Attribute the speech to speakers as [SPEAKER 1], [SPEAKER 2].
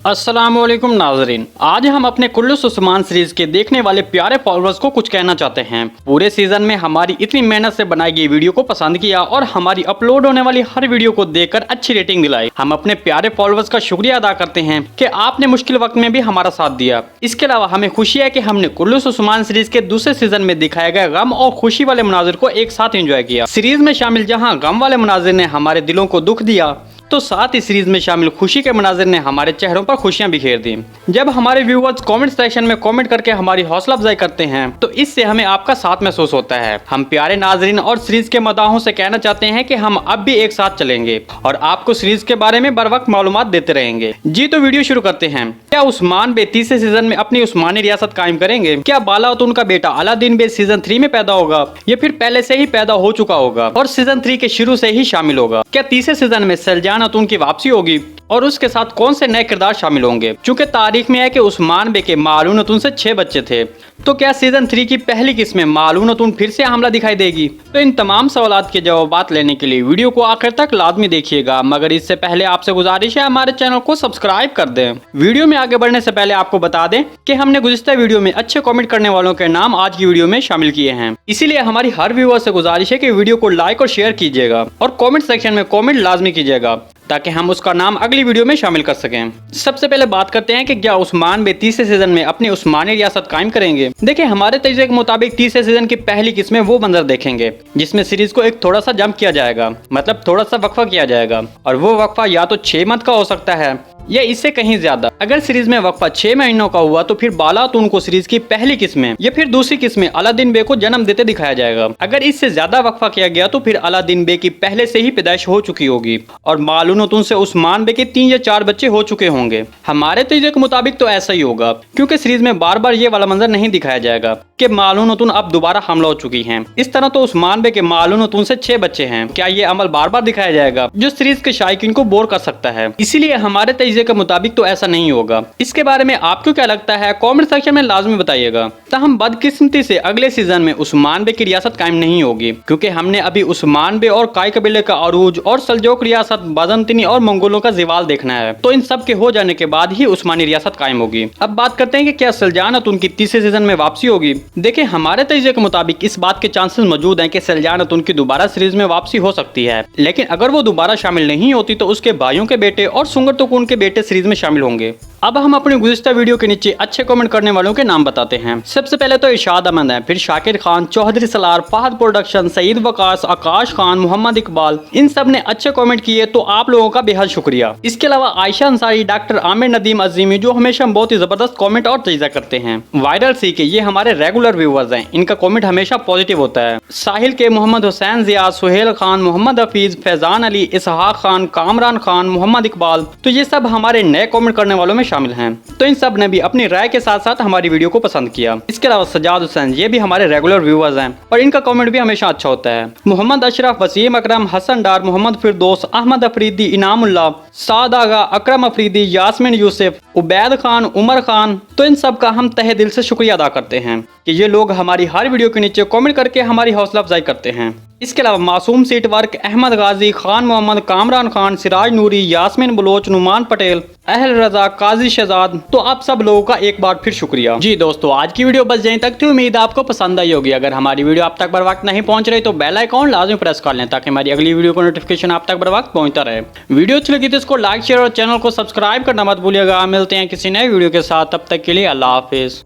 [SPEAKER 1] अस्सलामुअलैकुम नाजरीन, आज हम अपने कुल्लूस उस्मान सीरीज के देखने वाले प्यारे फॉलोअर्स को कुछ कहना चाहते हैं। पूरे सीजन में हमारी इतनी मेहनत से बनाई गई वीडियो को पसंद किया और हमारी अपलोड होने वाली हर वीडियो को देखकर अच्छी रेटिंग दिलाई। हम अपने प्यारे फॉलोअर्स का शुक्रिया अदा करते हैं कि आपने मुश्किल वक्त में भी हमारा साथ दिया। इसके अलावा हमें खुशी है कि हमने कुल्लूस उस्मान सीरीज के दूसरे सीजन में दिखाए गए गम और खुशी वाले मुनाजिर को एक साथ एंजॉय किया। सीरीज में शामिल जहाँ गम वाले मुनाजिर ने हमारे दिलों को दुख दिया, तो साथ ही सीरीज में शामिल खुशी के मनाजिर ने हमारे चेहरों पर खुशियां बिखेर दी। जब हमारे व्यूअर्स कमेंट सेक्शन में कमेंट करके हमारी हौसला अफजाई करते हैं तो इससे हमें आपका साथ महसूस होता है। हम प्यारे नाजरीन और सीरीज के मदाहों से कहना चाहते हैं कि हम अब भी एक साथ चलेंगे और आपको सीरीज के बारे में बर वक्त मालूमात देते रहेंगे। जी तो वीडियो शुरू करते हैं। क्या उस्मान बे तीसरे सीजन में अपनी उस्मानी रियासत कायम करेंगे? क्या बालातून का बेटा अलादीन बे सीजन 3 में पैदा होगा या फिर पहले से ही पैदा हो चुका होगा और सीजन 3 के शुरू से ही शामिल होगा? क्या तीसरे सीजन में सलजान खातून की वापसी होगी और उसके साथ कौन से नए किरदार शामिल होंगे? चूंकि तारीख में है कि उस्मान बे के मालून खातून से 6 बच्चे थे, तो क्या सीजन 3 की पहली किस्त में मालून खातून फिर से हमला दिखाई देगी? तो इन तमाम सवालात के जवाब लेने के लिए वीडियो को आखिर तक लाजमी देखिएगा। मगर इससे पहले आपसे गुजारिश है हमारे चैनल को सब्सक्राइब कर दें। वीडियो में आगे बढ़ने से पहले आपको बता दें कि हमने गुज़िश्ता वीडियो में अच्छे कमेंट करने वालों के नाम आज की वीडियो में शामिल किए हैं, इसीलिए हमारी हर व्यूअर से गुजारिश है कि वीडियो को लाइक और शेयर कीजिएगा और कॉमेंट सेक्शन में कॉमेंट लाजमी कीजिएगा ताकि हम उसका नाम अगली वीडियो में शामिल कर सकें। सबसे पहले बात करते हैं कि क्या उस्मान बे तीसरे सीजन में अपनी उस्मानी रियासत कायम करेंगे। देखिए, हमारे तजर्बे के मुताबिक तीसरे सीजन की पहली किस्त में वो मंजर देखेंगे जिसमें सीरीज को एक थोड़ा सा जंप किया जाएगा, मतलब थोड़ा सा वक्फा किया जाएगा, और वो वक्फा या तो 6 मंथ का हो सकता है या इससे कहीं ज्यादा। अगर सीरीज में वक्फा 6 महीनों का हुआ तो फिर बालातून को सीरीज की पहली किस्त में या फिर दूसरी किस्त में अलादीन बे को जन्म देते दिखाया जाएगा। अगर इससे ज्यादा वक्फा किया गया तो फिर अलादीन बे की पहले से ही पैदाइश हो चुकी होगी और मालून खातून से उस्मान बे के 3 या 4 बच्चे हो चुके होंगे। हमारे तजर्बे के मुताबिक तो ऐसा ही होगा, क्योंकि सीरीज में बार बार ये वाला मंजर नहीं दिखाया जाएगा कि मालून खातून अब दोबारा हमला हो चुकी हैं। इस तरह तो उस्मान बे के मालून खातून से 6 बच्चे हैं। क्या ये अमल बार बार दिखाया जाएगा जो सीरीज के शायकीन को बोर कर सकता है? इसीलिए हमारे तजर्बे के मुताबिक तो ऐसा नहीं होगा। इसके बारे में आपको क्या लगता है कमेंट सेक्शन में लाजमी बताइएगा। ताहम बदकिस्मती से अगले सीजन में उस्मान बे की रियासत कायम नहीं होगी, क्योंकि हमने अभी उस्मान बे और काय कबीले का अरूज और सल्जोक रियासत, बाज़ंतीनी और मंगोलों का ज़वाल देखना है। तो इन सब के हो जाने के बाद ही उस्मानी रियासत कायम होगी। अब बात करते हैं कि क्या सलजान खातून की तीसरे सीजन में वापसी होगी। देखिए, हमारे तजर्बे के मुताबिक इस बात के चांसेस मौजूद हैं कि सलजान खातून की दोबारा सीरीज में वापसी हो सकती है, लेकिन अगर वो दोबारा शामिल नहीं होती तो उसके भाइयों के बेटे और सुंगर तुकून के बेटे सीरीज में शामिल होंगे। अब हम अपने गुज़िश्ता वीडियो के नीचे अच्छे कमेंट करने वालों के नाम बताते हैं। सबसे पहले तो इरशाद अहमद है, फिर शाकिर खान, चौधरी सलार, फहद प्रोडक्शन, सईद वकास, आकाश खान, मोहम्मद इकबाल, इन सब ने अच्छे कमेंट किए, तो आप लोगों का बेहद शुक्रिया। इसके अलावा आयशा अंसारी, डॉक्टर आमिर नदीम अजीमी, जो हमेशा बहुत ही जबरदस्त कमेंट और तजज़िया करते हैं। वायरल सी के ये हमारे रेगुलर व्यूअर्स हैं, इनका कमेंट हमेशा पॉजिटिव होता है। साहिल के, मोहम्मद हुसैन जियाद, सुहेल खान, मोहम्मद हफीज, फैजान अली, इसहाक खान, कामरान खान, मोहम्मद इकबाल, तो ये सब हमारे नए कमेंट करने वालों में शामिल हैं। तो इन सब ने भी अपनी राय के साथ साथ हमारी वीडियो को पसंद किया। इसके अलावा सजाद हुसैन, ये भी हमारे रेगुलर व्यूअर्स हैं और इनका कमेंट भी हमेशा अच्छा होता है। मोहम्मद अशरफ, वसीम अकरम, हसन डार, मोहम्मद फिरदौस, अहमद अफरीदी, इनामुल्लाह, साद आगा, अकरम अफरीदी, यास्मीन यूसुफ, उबैद खान, उमर खान, तो इन सब का हम तहे दिल से शुक्रिया अदा करते हैं कि ये लोग हमारी हर वीडियो के नीचे कमेंट करके हमारी हौसला अफजाई करते हैं। इसके अलावा मासूम सीट वर्क, अहमद गाजी, खान मोहम्मद, कामरान खान, सिराज नूरी, यास्मीन बलोच, नुमान पटेल, अहल रजा, काजी शहजाद, तो आप सब लोगों का एक बार फिर शुक्रिया। जी दोस्तों, आज की वीडियो बस यहीं तक थी। उम्मीद आपको पसंद आई होगी। अगर हमारी वीडियो आप तक बर वक्त नहीं पहुंच रही तो बेल आइकॉन लाजमी प्रेस कर लें ताकि हमारी अगली वीडियो को नोटिफिकेशन आप तक बर वक्त पहुंचता रहे। वीडियो अच्छी लगी तो इसको लाइक, शेयर और चैनल को सब्सक्राइब करना मत भूलिएगा। मिलते हैं किसी नए वीडियो के साथ, तब तक के लिए अल्लाह हाफिज।